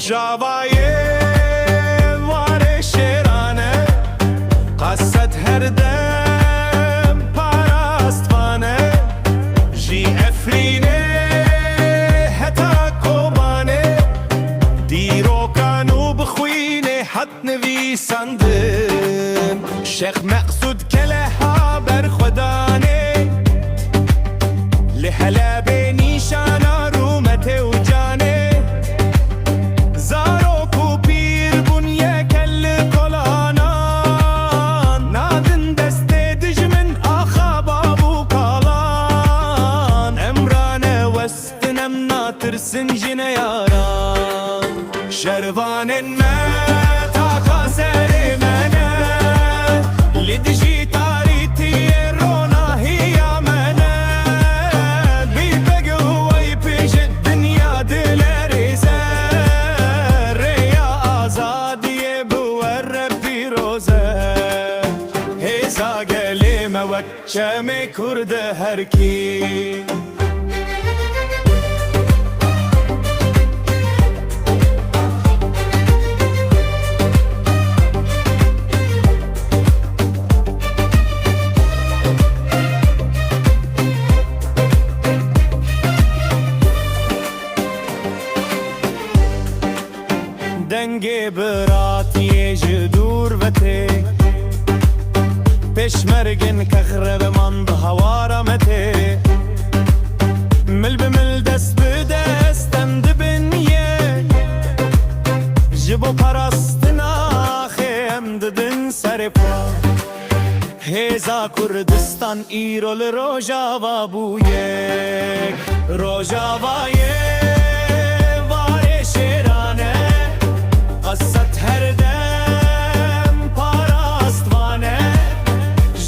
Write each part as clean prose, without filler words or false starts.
روجاوایه واره شیرانه قصد هر دم پاراستوانه جی افرینه هتا کوبانه دیرو کانو بخوینه حد نویسندم شیخ مقصود کله ها بر خدانه لحلا به نیشانا رومت و جانه زارو کو پیر بنیه کل کلانان نادن دست دجمن آخا بابو کالان امرانه وستنم ناترسن جنه یاران شروان ما تاقا سر منه لدجی تاریتی رونا هیا منه بی بگوی پیش دنیا دلری زر ریا آزادی بور پیروزه هزا گلی موچه می کرد هر کی دنگ براتی جدور وته پشمرگن کخرب من به هوارمته مل بمل دست به دستم دبنیه جبو پرستنا خیم ددن سر پا هزا کردستان ایرول روجاوا بویک روجاوایه واره شیرانه قصت هر دم پاراستوانه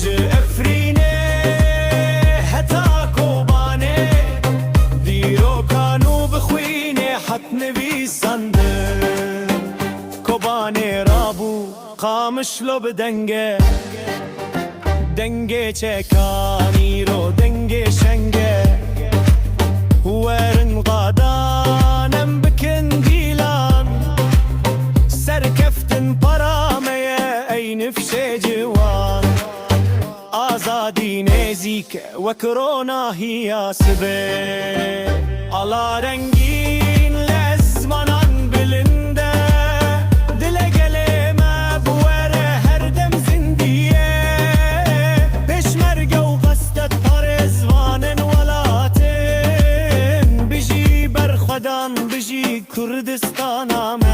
جه افرینه هتا کوبانه دیرو کانو بخوینه حت نویسنده کوبانه رابو قامش لو بدنگه دنگه چکانی رو دنگه شنگه ورن قادانم بکن دیلان سرکفتن پرامه ای نفش جوان آزادی نزیک و کرونا هی سبه علا رنگین لزمانان بلنده دلگل ما بوره هر دم زندیه پشمرگه و قصدت پارزوانن ولاتن بجی برخدان بجی کردستانامه